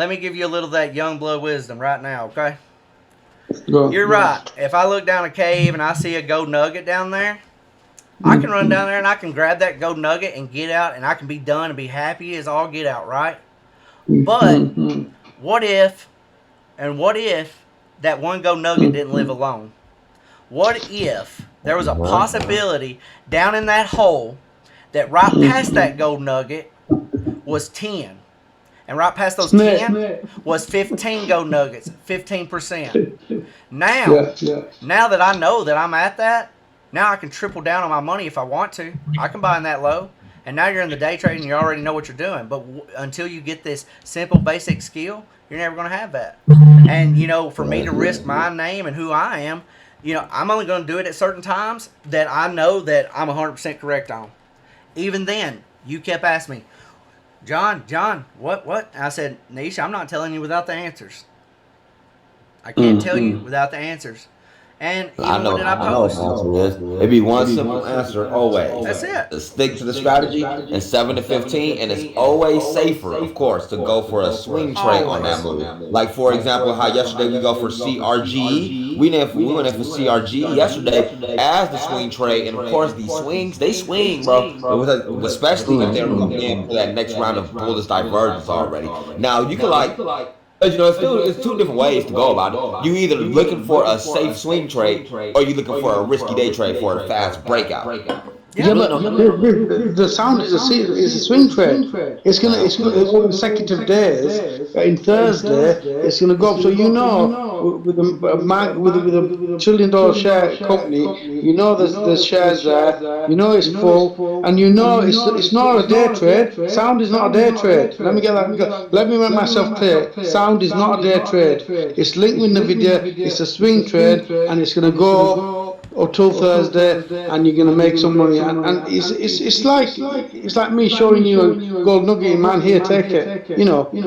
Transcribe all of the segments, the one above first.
let me give you a little of that young blood wisdom right now, okay? You're Go. right. If I look down a cave and I see a gold nugget down there, I can run down there and I can grab that gold nugget and get out and I can be done and be happy as all get out, right? But what if, and what if that one gold nugget didn't live alone? What if there was a possibility down in that hole that right past that gold nugget was 10? And right past those Snake. 10 was 15 gold nuggets, 15%. Now, Yeah, yeah. now that I know that I'm at that, now I can triple down on my money if I want to. I can buy in that low. And now you're in the day trade and you already know what you're doing. But until you get this simple, basic skill, you're never going to have that. And, for me to risk my name and who I am, I'm only going to do it at certain times that I know that I'm 100% correct on. Even then, you kept asking me, John, what? And I said, Nisha, I'm not telling you without the answers. I can't tell you without the answers. And I even what know, did I I know what post? the answer is. It'd be one simple answer always. That's it. Stick to the strategy and 7 to 15, and it's always safer, of course, to go for a swing trade on that move. Like for example, how yesterday we go for CRG. We went in for CRG yesterday as the swing trade, and of course these swings they swing, bro. It was especially if they're coming in for that next round of bullish divergence already. Now you can but it's two different ways to go about it. You either looking for a safe swing trade, or you looking for a risky day trade for a fast breakout. There's Yeah, really but no. the sound is a swing trade. It's gonna over consecutive days. In Thursday, it's gonna go up. So with a $1 trillion share company, there's shares there. It's full, and it's not a day trade. Sound is not a day trade. Let me get that. Let me make myself clear. Sound is not a day trade. It's linked with Nvidia. It's a swing trade, and it's gonna go or till Thursday, and you're gonna make some money. And it's like me showing you a gold nugget, man. Here, take it.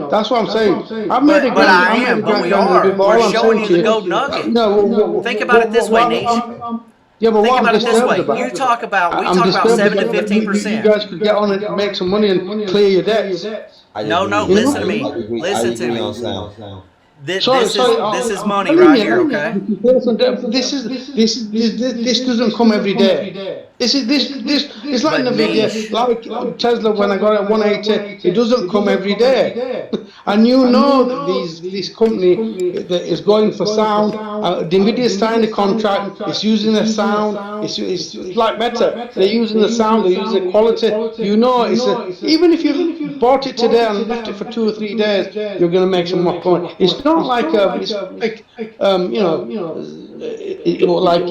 That's what I'm saying. But I I made a am. But grand we grand are. but We're all I'm showing saying you to the you, gold nugget. Think about it this way, Niche. yeah, but Think what I'm about it this disturbed way. about, We I'm talk about disturbed 7 to about fifteen you percent. guys could get on it and make some money and clear your debts. I No, agree. no. You Listen know? to me. I Listen to agree me. on sound. Sorry, sorry. This is I'm money telling right you, here. Okay. this doesn't come every day. This it's like But Nvidia, Niche. like Tesla when I got it at 180. It doesn't come every day, and that this company that is going for sound. Nvidia signed a contract. It's using the sound. It's like Meta. They're using the sound. They're using the quality. Even if you bought it today and left it for 2 or 3 days, you're going to make some more money. It's not like um, you know, like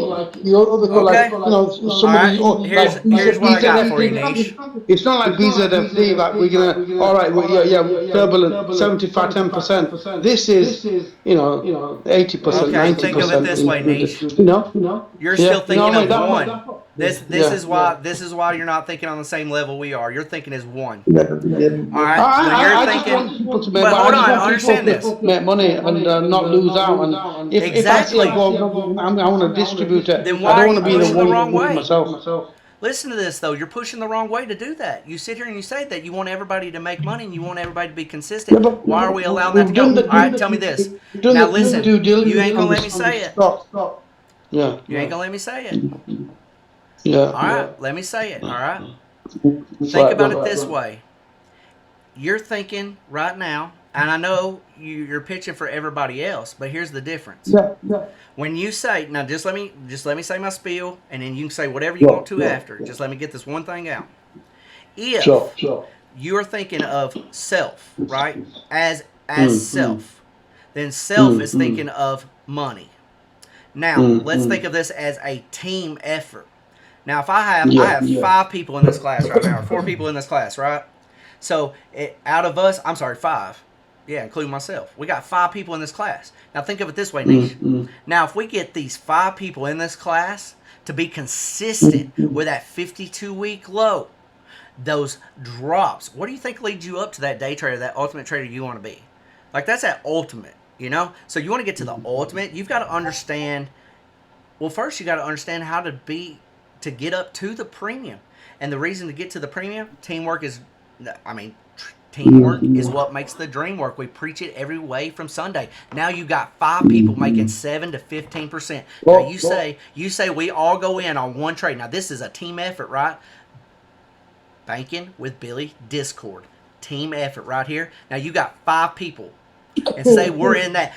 your other Okay. All somebody right. Here's like here's what I got for you, Niche. it's not like BZFD. Like we're gonna, all right, yeah, turbulent 75, 10%. This is 80%, Okay. Think of it 90% this way, included. Niche. You're still Yeah, thinking what of I mean. one. This Yeah. is why you're not thinking on the same level we are. You're thinking as one. Yeah. All right. When you're I just want thinking, people to make, but but I hold just on, want people understand this. to make money and not lose out. And if I see a Exactly. gold, I want to distribute it. Then I why don't are want you to be the pushing the one wrong doing it way? myself. Listen to this though. You're pushing the wrong way to do that. You sit here and you say that you want everybody to make money and you want everybody to be Yeah, consistent. but Why are we allowing that to we've go? done All right, tell me this. we've done Now the listen. due You diligence ain't on gonna the let me say it. stock. Yeah, You ain't gonna let me say it. yeah. All right, let me say it. All right. Think Right, about it go this way. You're thinking right now, and I know you're pitching for everybody else, but here's the difference. Yeah. When you say now, just let me say my spiel, and then you can say whatever you want to after. Just let me get this one thing out. If Sure. you're thinking of self, right, as Mm, self, then self mm, is mm, thinking of money. Now let's think mm. of this as a team effort. Now, if I Yeah. have 5 people in this class right now, or 4 people in this class, right? So out of us, I'm sorry, 5. Yeah, including myself. We got 5 people in this class. Now think of it this way, Nish. Mm, Now, if we get these 5 people in this class to be consistent with that 52-week low, those drops, what do you think leads you up to that day trader, that ultimate trader you want to be? Like that's that ultimate. So you want to get to the ultimate, you've got to understand. Well, first you got to understand how to get up to the premium, and the reason to get to the premium, teamwork is, I mean, Teamwork is what makes the dream work. We preach it every way from Sunday. Now you got 5 people making 7 to 15%. Now you say we all go in on one trade. Now this is a team effort, right? Banking with Billy Discord. Team effort right here. Now you got 5 people. And say we're in that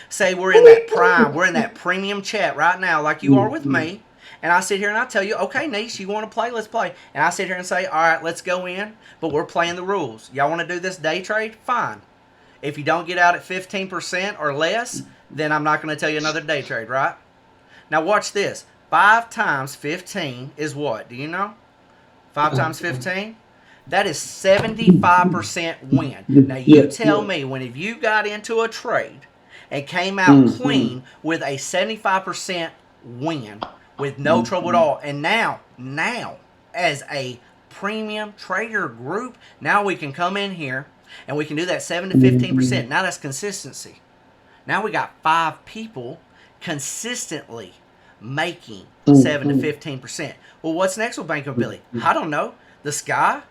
prime, we're in that premium chat right now like you are with me. And I sit here and I tell you, okay, Niche, you want to play? Let's play. And I sit here and say, all right, let's go in, but we're playing the rules. Y'all want to do this day trade? Fine. If you don't get out at 15% or less, then I'm not going to tell you another day trade, right? Now watch this. 5 times 15 is what? Do you know? 5 times 15? That is 75% win. Now you tell me, when if you got into a trade and came out clean with a 75% win with no trouble at all, and now as a premium trader group, now we can come in here and we can do that 7 to 15%. Now that's consistency. Now we got 5 people consistently making 7 to 15%. Well, what's next with bankability? I don't know. The sky?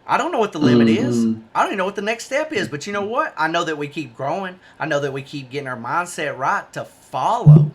I don't know what the limit is. I don't even know what the next step is. But you know what? I know that we keep growing. I know that we keep getting our mindset right to follow.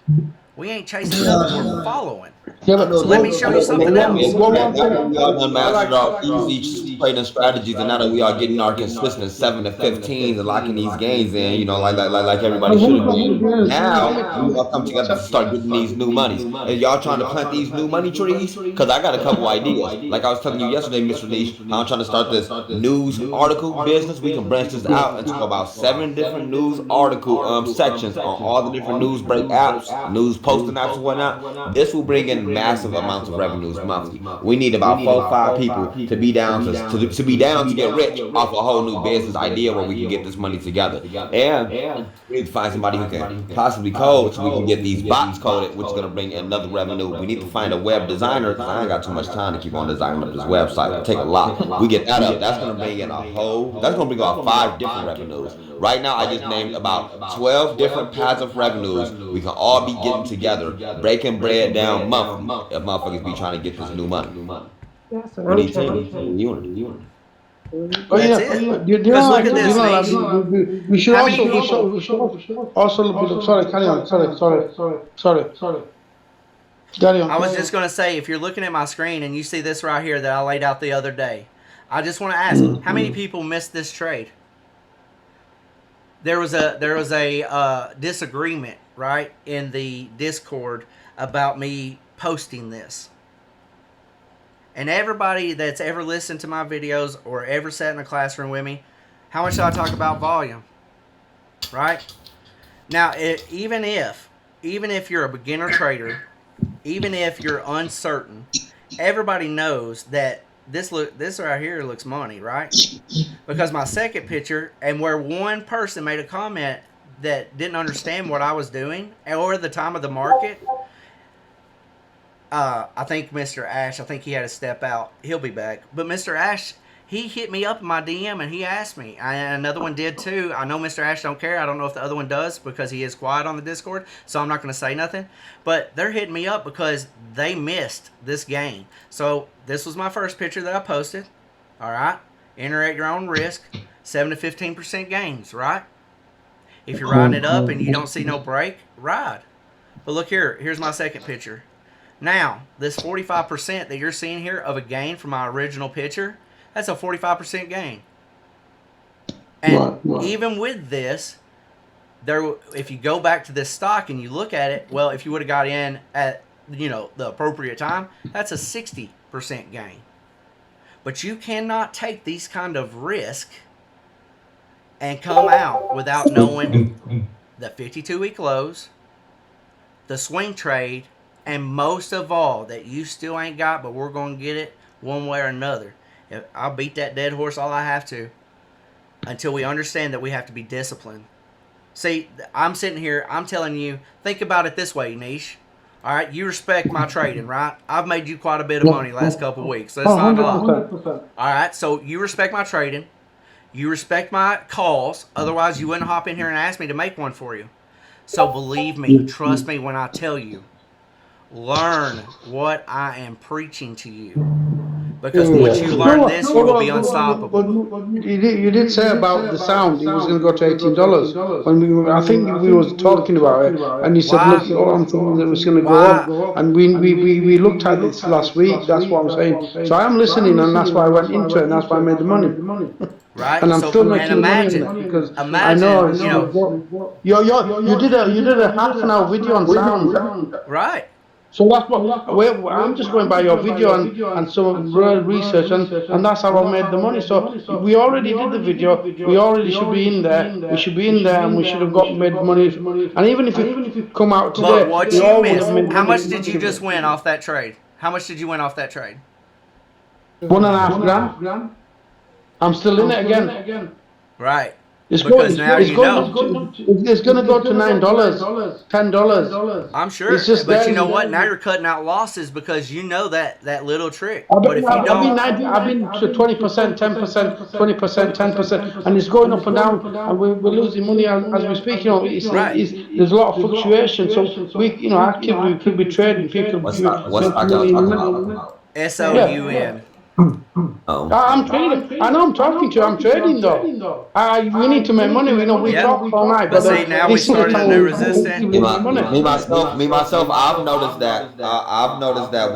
We ain't chasing nothing. We're following. Yeah, but So let me show you something else. Now that we all done mastered our easy trading strategies, and now that we are getting our consistent 7 to 15s and locking these gains in, like everybody should have been. Now we all come together to start getting these new monies. And y'all trying to plant these new money trees? Because I got a couple ideas. Like I was telling you yesterday, Mr. Niche, how I'm trying to start this news article business. We can branch this out and talk about 7 different news article sections on all the different news break apps, news posting apps and whatnot. This will bring in massive amounts of revenues monthly. We need about 4 or 5 people to be down to get rich off a whole new business idea where we can get this money together. And we need to find somebody who can possibly code so we can get these bots coded, which is going to bring in another revenue. We need to find a web designer because I ain't got too much time to keep on designing up this website. It'll take a lot. We get that up. That's going to bring in that's going to bring about 5 different revenues. Right now, I just named about 12 different passive revenues. We can all be getting together, breaking bread down monthly if motherfuckers be trying to get this new money. We need team unity. Oh That's yeah, it. you Because know, look at this, like, Niche. we should How many also people? sorry, carry on. Sorry. Carry on. I was just going to say, if you're looking at my screen and you see this right here that I laid out the other day, I just want to ask, how many people missed this trade? There was a disagreement, right, in the Discord about me posting this. And everybody that's ever listened to my videos or ever sat in a classroom with me, how much do I talk about volume? Right? Now, even if you're a beginner trader, even if you're uncertain, everybody knows that this right here looks money, right? Because my second picture, and where one person made a comment that didn't understand what I was doing or the time of the market, I think Mr. Ash, I think he had to step out. He'll be back. But Mr. Ash, he hit me up in my DM and he asked me. Another one did too. I know Mr. Ash don't care. I don't know if the other one does because he is quiet on the Discord, so I'm not going to say nothing. But they're hitting me up because they missed this game. So this was my first picture that I posted. All right. Enter at your own risk. 7 to 15% gains, right? If you're riding it up and you don't see no break, ride. But look here. Here's my second picture. Now, this 45% that you're seeing here of a gain from my original picture, that's a 45% gain. And even with this, if you go back to this stock and you look at it, well, if you would have got in at the appropriate time, that's a 60% gain. But you cannot take these kind of risk and come out without knowing the 52-week lows, the swing trade, and most of all, that you still ain't got, but we're going to get it one way or another. I'll beat that dead horse all I have to until we understand that we have to be disciplined. See, I'm sitting here, I'm telling you, think about it this way, Niche. All right, you respect my trading, right? I've made you quite a bit of money last couple of weeks. So that's not a lot. All right, so you respect my trading. You respect my calls. Otherwise, you wouldn't hop in here and ask me to make one for you. So believe me, trust me when I tell you, learn what I am preaching to you. because Yeah. once you No, learn this, you will be but unstoppable. you did say about the sound. It was going to go to $18. When I think we was talking about it, and you said, Why? look, all I'm saying is it was going to go Why? up, and we looked at this last week. That's what I'm saying. So I am listening, and that's why I went into it, and that's why I made the money. And Right? I'm So, still and making money on imagine, it because I know imagine, it's going to go. You did a half an hour video on sound. right? So that's what I'm just going by your video and some real research, and that's how I made the money. So we already did the video. We already should be in there. We should be in there, and we should have got made money. And even if it come out But today, what we you all would have missed, made how money. much did you just win off that trade? How much did you win off that trade? 1.5 grand. I'm still in it again. Right. It's Because going. now It's you know. going. It's going to go to $9, $10. I'm It's sure. just But you there. know what? Now you're cutting out losses because you know that little trick. I've But been, if you don't, I've been to 20%, 10%, 20%, 10%, and it's going up and down, and we're losing money as we speak. You know, right. there's a lot of fluctuation. So actively we could be trading. People What make stock y'all money in talking it. about? SOUN. Oh, I'm trading. I know I'm talking to you. I'm trading though. We need to make money. We know we Yep. talk all night, But but see, now we this is the started a time new we resistant. actively make money. me myself, I've noticed that. I've noticed that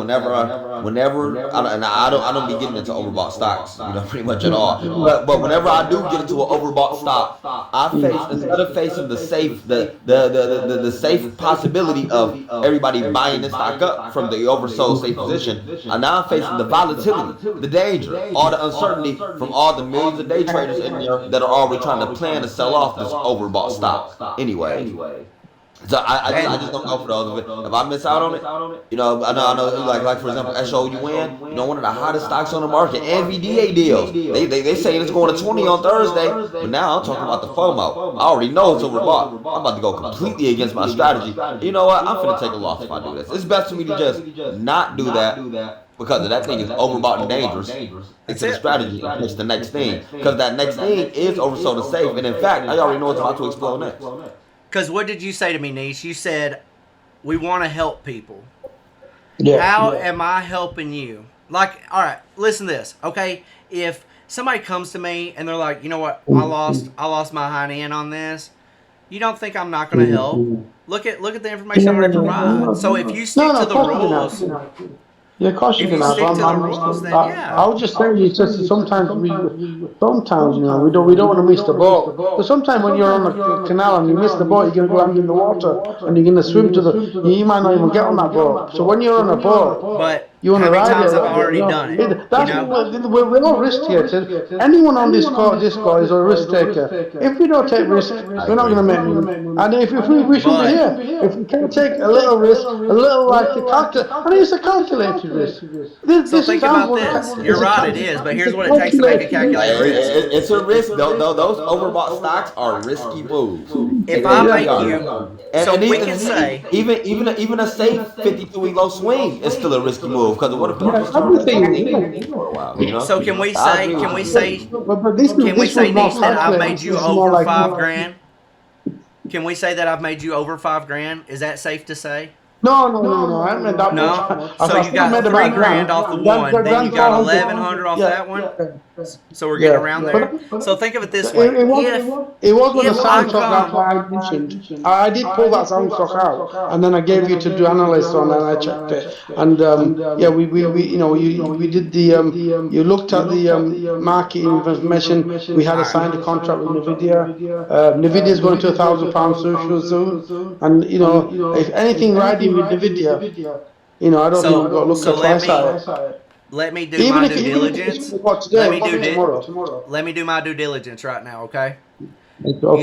and I don't be getting into overbought stocks, pretty much at all. But whenever I do get into an overbought stock, I face instead of facing the safe, the safe possibility of everybody buying this stock up from the oversold safe position, I'm now facing the volatility, the danger, all the uncertainty from all the millions of day traders in there that are already trying to plan to sell off this overbought stock anyway. So I And just don't go for those. If I miss out on it, I know like for example SOUN, one of the hottest stocks on the market, NVDA deals. They saying it's going to 20 on Thursday, but now I'm talking about the FOMO. I already know it's overbought. I'm about to go completely against my strategy. You know what? I'm finna take a loss if I do this. It's best for me to just not do that because that thing is overbought and dangerous. Stick that's to the it. strategy and push the next thing because that next thing is oversold and safe. And in fact, I already know it's about to explode next. Because what did you say to me, Niche? You said we want to help people. Yeah. How am I helping you? Like, all right, listen to this, okay? If somebody comes to me and they're like, you know what, I lost my hind end on this. You don't think I'm not going to help? Look at the information I already provide. So if you stick No, to of the course you're rules, gonna. Yeah, of course you're if you gonna have. stick to the rules, then I yeah. was just saying, it's just that sometimes we don't want to miss the boat. So sometimes when you're on the canal and you miss the boat, you're gonna land in the water and you're gonna swim to you might not even get on that boat. So when you're on a boat, But you want how to many ride it times a have I little bit, already done it? You That's know? we're all risk takers. Anyone on this call is a risk taker. If we don't take risk, I we're not agree. going to make money. And if we shouldn't be But here. If we can't take a little risk, a little like a calculate, and it's a calculated risk. so This think sounds about what this. You're right, it is. But it's a here's what it takes to make a calculated risk. calculated risk. It's a risk. Though those overbought stocks are risky moves. If They I really make are. you, And, so and we even can say, even a safe 52-week low swing is still a risky move because what if the Yeah, market's turning to everything 17 is. for a while? so can we I say, agree with you. But this can we this was say, more Niche, that I've calculated. made This you is more over like 5 grand? Can we say that I've made you over 5 grand? Is that safe to say? no. I haven't made that much. No. I So you still made got three about a grand grand. off the one, then you Grand got 400. 1,100 off Yeah, that one. So we're getting yeah. around But there. So think of it this way: it was it was when the if I sound talk that come, I mentioned. I did pull that sound talk out, and then I gave you to do analyst on, and I checked it. And yeah, we we did the you looked at the market information. We had all a right. signed a contract with Nvidia. Nvidia is going to £1,000 soon, and if anything riding with Nvidia, I don't think we've got to look So at twice at it. let me do Even my if due it's diligence. what today, Let it me could do be tomorrow. let me do my due diligence right now, okay? Okay.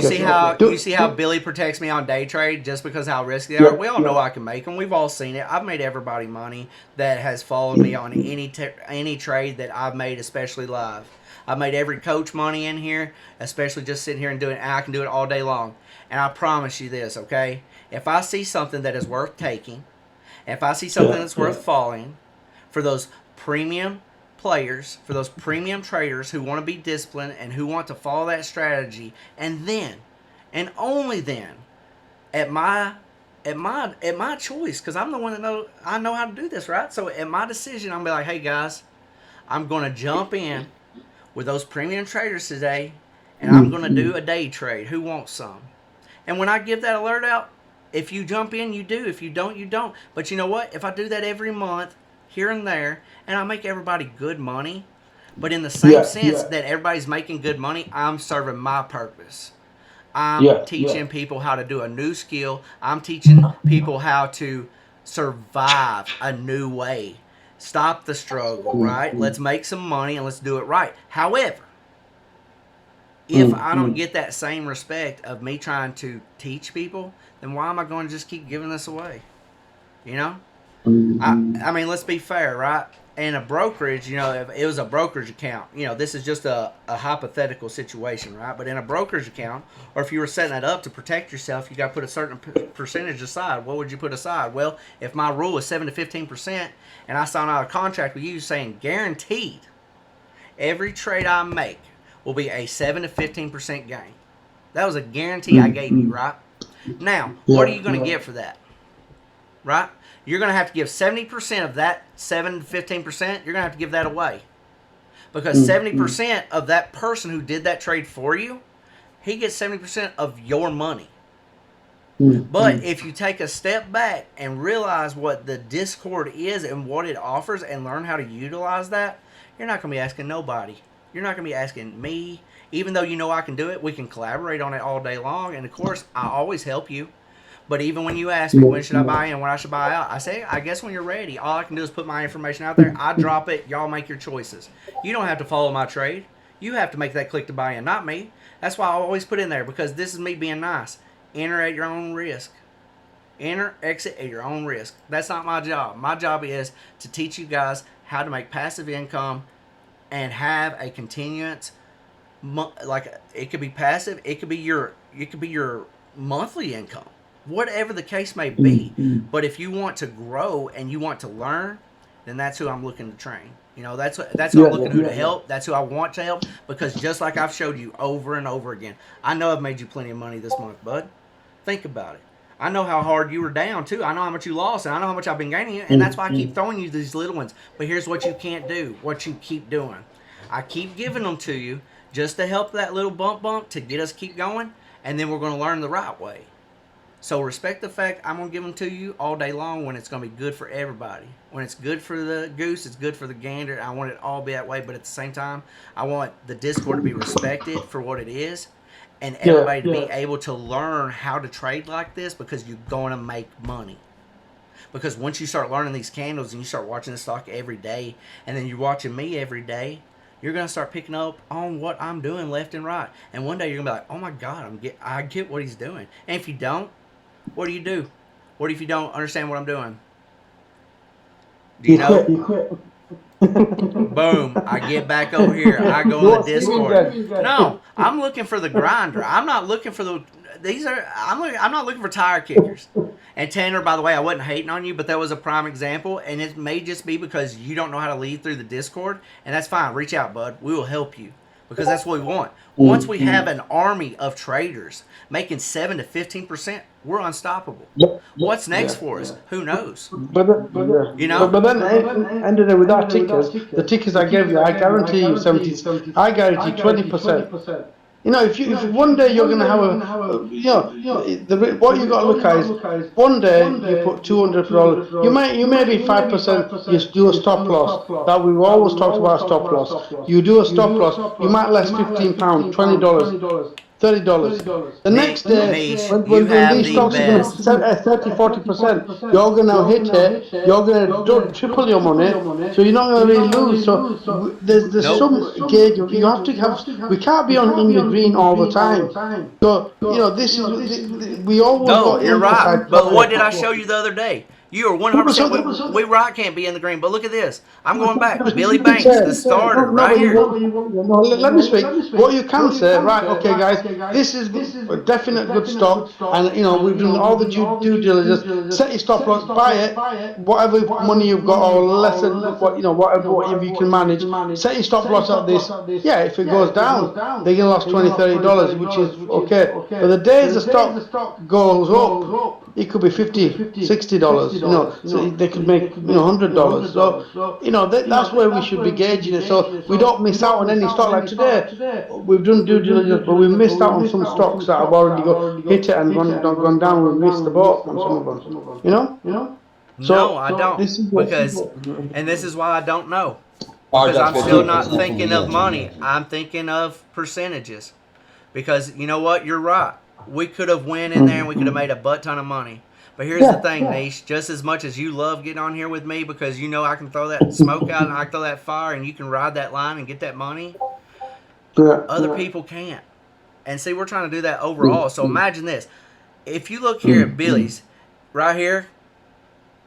You see how Billy protects me on day trade just because how risky they are. Yeah, We all know I can make them. We've all seen it. I've made everybody money that has followed me on any trade that I've made, especially live. I've made every coach money in here, especially just sitting here and doing it. And I can do it all day long. And I promise you this, okay? If I see something that is worth taking, if I see something that's worth following, for those premium players, for those premium traders who want to be disciplined and who want to follow that strategy, and then, and only then, at my choice, because I'm the one that I know how to do this, right? So at my decision, I'm gonna be like, hey guys, I'm going to jump in with those premium traders today, and I'm going to do a day trade. Who wants some? And when I give that alert out, if you jump in, you do. If you don't, you don't. But you know what? If I do that every month, here and there, and I make everybody good money, but in the same sense that everybody's making good money, I'm serving my purpose. I'm teaching people how to do a new skill. I'm teaching people how to survive a new way. Stop the struggle, right? Let's make some money and let's do it right. However, if I don't get that same respect of me trying to teach people, then why am I going to just keep giving this away? You know? I mean, let's be fair, right? In a brokerage, if it was a brokerage account, this is just a hypothetical situation, right? But in a brokerage account, or if you were setting it up to protect yourself, you got to put a certain percentage aside. What would you put aside? Well, if my rule is 7 to 15%, and I sign out a contract with you saying guaranteed every trade I make will be a 7 to 15% gain. That was a guarantee I gave you, right? Now, what are you going to get for that? Right? You're going to have to give 70% of that 7 to 15%, you're going to have to give that away. Because 70% of that person who did that trade for you, he gets 70% of your money. But if you take a step back and realize what the Discord is and what it offers and learn how to utilize that, you're not going to be asking nobody. You're not going to be asking me. Even though you know I can do it, we can collaborate on it all day long. And, of course, I always help you. But even when you ask me when should I buy in, when I should buy out, I say, I guess when you're ready. All I can do is put my information out there. I drop it. Y'all make your choices. You don't have to follow my trade. You have to make that click to buy in, not me. That's why I always put in there, because this is me being nice. Enter at your own risk. Enter, exit at your own risk. That's not my job. My job is to teach you guys how to make passive income and have a continuance. Like, it could be passive. It could be your monthly income. Whatever the case may be. But if you want to grow and you want to learn, then that's who I'm looking to train. That's who I'm looking to help. That's who I want to help. Because just like I've showed you over and over again, I know I've made you plenty of money this month, bud. Think about it. I know how hard you were down, too. I know how much you lost, and I know how much I've been gaining. And that's why I keep throwing you these little ones. But here's what you can't do, what you keep doing. I keep giving them to you just to help that little bump to get us keep going, and then we're going to learn the right way. So respect the fact I'm going to give them to you all day long when it's going to be good for everybody. When it's good for the goose, it's good for the gander. I want it all to be that way, but at the same time, I want the Discord to be respected for what it is, and everybody to be able to learn how to trade like this, because you're going to make money. Because once you start learning these candles and you start watching the stock every day, and then you're watching me every day, you're going to start picking up on what I'm doing left and right. And one day you're going to be like, oh my God, I get what he's doing. And if you don't, what do you do? What if you don't understand what I'm doing? Do you know? You quit. Boom. I get back over here. I go in the Discord. No, I'm looking for the grinder. I'm not looking for I'm not looking for tire kickers. And Tanner, by the way, I wasn't hating on you, but that was a prime example. And it may just be because you don't know how to lead through the Discord. And that's fine. Reach out, bud. We will help you. Because that's what we want. Once we have an army of traders making 7 to 15%, we're unstoppable. What's next for us? Who knows? But then end of the day with our tickers, the tickers I gave you, I guarantee you 70. I guarantee 20%. If one day you're going to have what you got to look at is one day you put $200, you may be 5%. You do a stop loss. That we've always talked about stop loss. You do a stop loss. You might less £15, $20. $30. The next day, when these stocks are going to 30-40%, you're going to hit it. You're going to triple your money, so you're not going to really lose. So there's some gauge. You have to have. We can't be in the green all the time. So this is we always. No, you're right. But what did I show you the other day? You are 100%. We right can't be in the green. But look at this. I'm going back. Billy Banks, the starter, right here. Let me speak. What you can say, right? Okay, guys, this is a definite good stock, and we've done all the due diligence. Set your stop loss, buy it, whatever money you've got, or less than whatever you can manage. Set your stop loss at this. Yeah, if it goes down, they're gonna lose $20-$30, which is okay. But the days the stock goes up, it could be $50, $60. You know, so they could make $100. So that's where we should be gauging it, so we don't miss out on any stock. Like today, we've done due diligence, but we missed out on some stocks that have already hit it and gone down. We missed the boat on some of them. You know. No, I So don't. this is Because, what. and this is why I don't know. Charge Because us I'm still not 15% from thinking the of money. entry. I'm thinking of percentages. Because you know what? You're right. We could have went in there and we could have made a butt ton of money. But here's the thing, Niche. Just as much as you love getting on here with me because you know I can throw that smoke out and I can throw that fire and you can ride that line and get that money, other people can't. And see, we're trying to do that overall. So imagine this. If you look here at Billy's, right here,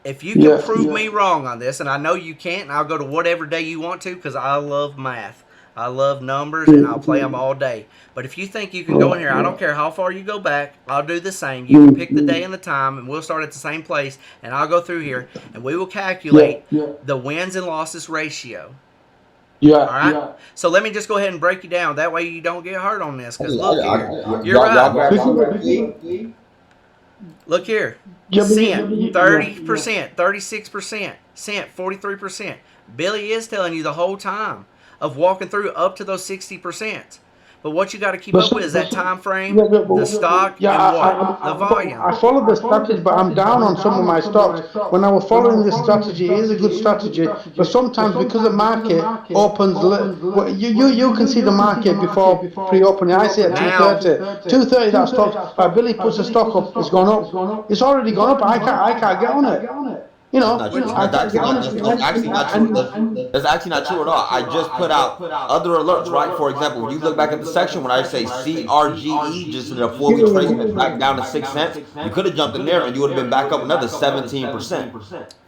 if you can prove me wrong on this, and I know you can't, and I'll go to whatever day you want to because I love math. I love numbers, and I'll play them all day. But if you think you can go in here, I don't care how far you go back, I'll do the same. You can pick the day and the time, and we'll start at the same place, and I'll go through here, and we will calculate the wins and losses ratio. All right. So let me just go ahead and break you down. That way you don't get hurt on this. Because look here, you're right. Look here. Cent, 30%, 36%, Cent, 43%. Billy is telling you the whole time of walking through up to those 60%. But what you got to keep up with is that time frame, the stock, and what? The volume. I followed the strategy, but I'm down on some of my stocks. When I was following this strategy, it is a good strategy, but sometimes because the market opens, you can see the market before pre-opening. I see at Now, 2:30. 2:30 that stock. Billy puts the stock up. It's gone up. It's already gone up. I can't get on it. That's not true. I can't get on That's actually not true. That's actually not true at all. I just put out other alerts, right? For example, when you look back at the section when I say CRGE, just in a 4-week tracement back down to 6 cents, you could have jumped in there and you would have been back up another 17%.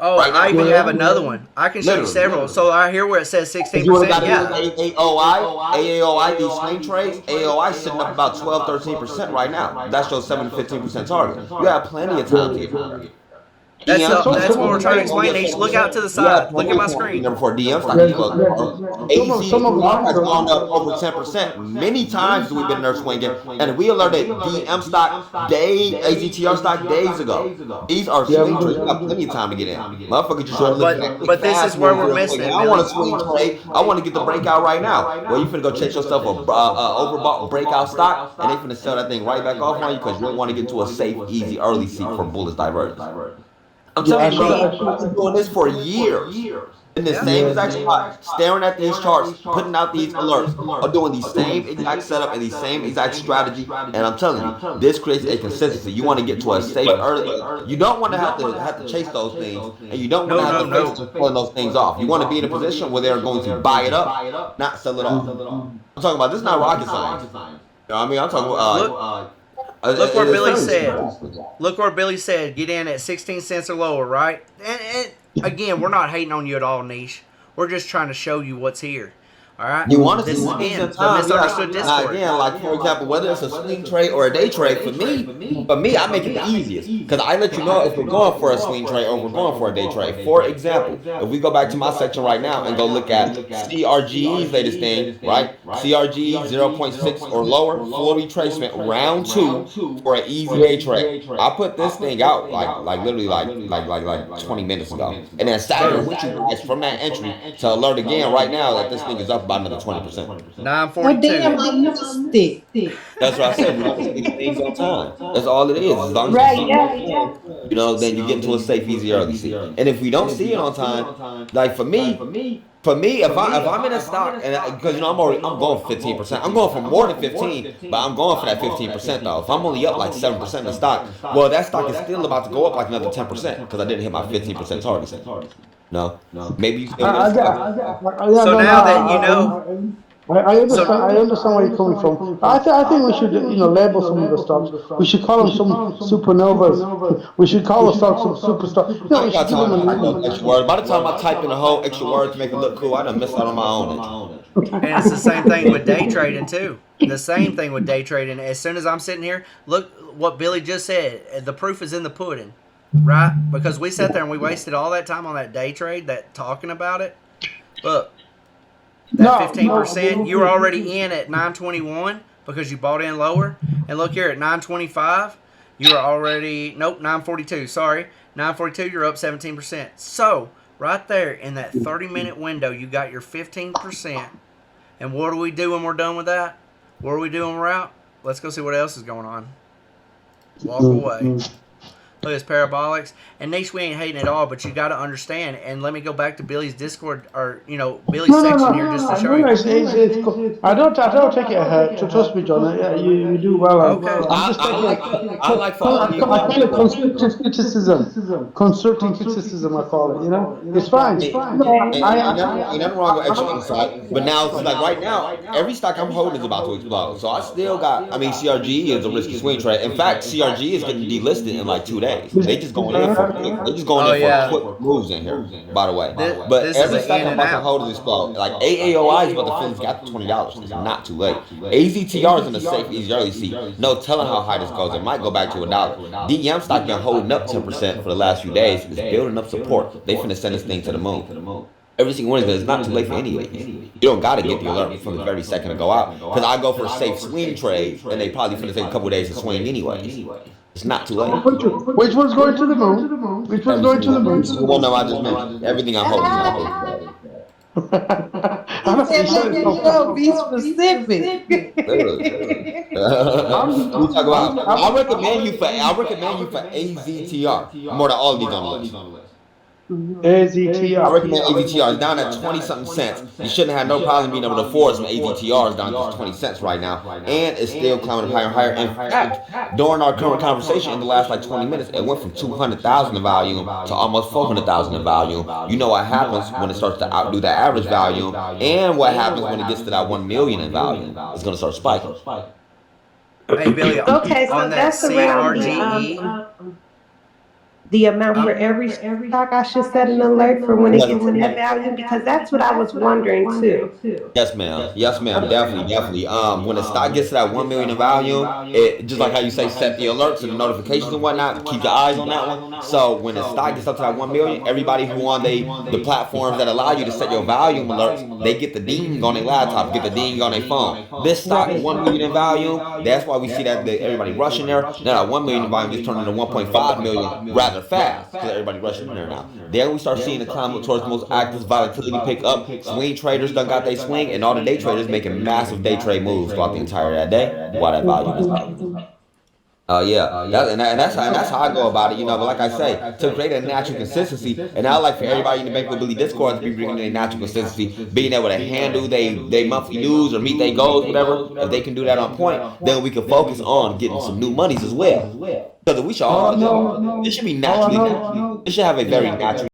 Oh, Right now. I even have another one. I can show you several. So I hear where it says 16%. You would have got Yeah. AAOI, these swing trades, AAOI sitting up about 12, 13% right now. That shows 7 to 15% target. You have plenty of time to get target. That's what we're trying to explain. Niche. Look out to the side. Look at my screen. Number 4 DM stock. AZTR has gone up over 10%. Many times we've been there swinging, and we alerted DM stock AZTR stock days ago. These are swing trades. You got plenty of time to get in. Motherfucker just trying to look at But this is where we're missing it, I want to swing trade. I want to get the breakout right now. Well, you finna go check yourself a overbought breakout stock, and they finna sell that thing right back off on you because you don't want to get to a safe, easy, early seat for bullish divergence. I'm telling you, I've been doing this for years. In the same exact spot, staring at these charts, putting out these alerts, or doing the same exact setup and the same exact strategy. And I'm telling you, this creates a consistency. You want to get to a safe early. You don't want to have to chase those things, and you don't want to have to face pulling those things off. You want to be in a position where they're going to buy it up, not sell it off. I'm talking about this is not rocket science. You know what I mean? I'm talking about. Look where Billy said. Look where Billy said. Get in at 16 cents or lower, right? And again, we're not hating on you at all, Niche. We're just trying to show you what's here. All right. You want to this see is again the time, misunderstood Discord. Again, like for example, whether it's a swing trade or a day trade, for me, I make it the easiest because I let you know if we're going for a swing trade or we're going for a day trade. For example, if we go back to my section right now and go look at CRGE's latest thing, right? CRGE 0.6 or lower, full retracement, round 2 for an easy day trade. I put this thing out like literally like 20 minutes ago, and then Saturday with you guys from that entry to alert again right now that this thing is up about another 20%. 942. That's what I said. We don't these things on time. That's all it is. As long as then you get into a safe, easy early seat. And if we don't see it on time, like for me, if I'm in a stock and because I'm going for 15%. I'm going for more than 15, but I'm going for that 15% though. If I'm only up like 7% in the stock, well that stock is still about to go up like another 10% because I didn't hit my 15% target. No, maybe you still. So now that you know. I understand where you're coming from. I think we should label some of the stocks. We should call them some supernovas. We should call the stocks some super stocks. I got time to type extra words. By the time I type in a whole extra word to make it look cool, I done missed out on my own. And it's the same thing with day trading too. The same thing with day trading. As soon as I'm sitting here, look what Billy just said. The proof is in the pudding, right? Because we sat there and we wasted all that time on that day trade, that talking about it. Look, that 15%, you were already in at 921 because you bought in lower. And look here at 925, You are already, nope, 942. Sorry, 942. You're up 17%. So right there in that 30-minute window, you got your 15%. And what do we do when we're done with that? What do we do when we're out? Let's go see what else is going on. Walk away. Look, it's parabolics. And Niche, we ain't hating at all, but you got to understand. And let me go back to Billy's Discord, or, Billy's section here just to show you. I don't take it trust me, John. Yeah, you do well. Okay. I'm just taking it. I like for all you I call it people. constructive criticism. Constructive criticism, I call it. It's fine. Ain't nothing wrong with extra insight. But now, it's like right now, every stock I'm holding is about to explode. So I still got, CRG is a risky swing trade. In fact, CRG is getting delisted in like 2 days. They just going Oh, in for yeah. quick moves in here, by the way. But This is every an stock in I'm and about to out. hold is explode. Like AAOI is about to finish got to $20. It's not too late. AZTR is in a safe, easy early seat. No telling how high this goes. It might go back to $1. DEM stock been holding up 10% for the last few days. It's building up support. They finna send this thing to the moon. Every single Wednesday, it's not too late for any of these. You don't got to get the alert from the very second to go out. Because I go for safe swing trades, and they probably finna take a couple days to swing anyways. It's not too late. Which one's going to the moon? Which one's going to the moon? The one that I just mentioned. Everything I'm holding is going to go. I'm not Said, look at you, be specific. We talk about. I recommend you for AZTR more than all of these on the list. I AZTR. recommend AZTR. It's down at 20 something cents. You shouldn't have no problem being able to force some AZTRs down to 20 cents right now. And it's still climbing higher and higher. In fact, during our current conversation in the last like 20 minutes, it went from 200,000 in volume to almost 400,000 in volume. You know what happens when it starts to outdo that average volume, and what happens when it gets to that 1 million in volume. It's going to start spiking. Hey, Billy, Okay, so on that that's around CRGE. the amount for every stock. I should set an alert for when it gets to that value, because that's what I was wondering too. Yes, ma'am. Yes, ma'am. Definitely. When the stock gets to that 1 million in value, it just like how you say, set the alerts and the notifications and whatnot. Keep your eyes on that one. So when the stock gets up to that 1 million, everybody who on the platforms that allow you to set your volume alerts, they get the ding on their laptop, get the ding on their phone. This stock 1 million in value. That's why we see that everybody rushing there. Now that 1 million in volume just turned into 1.5 million rather fast because everybody rushing in there now. Then we start seeing the climb up towards the most active volatility pick up. Swing traders done got they swing, and all the day traders making massive day trade moves throughout the entire that day while that volume is up. Yeah, that's how I go about it, But like I say, to create a natural consistency, and I like for everybody in the Bank with Billy Discord to be bringing in a natural consistency, being able to handle they monthly news or meet their goals, whatever. If they can do that on point, then we can focus on getting some new monies as well. Because we should all, this should be naturally, this should have a very natural.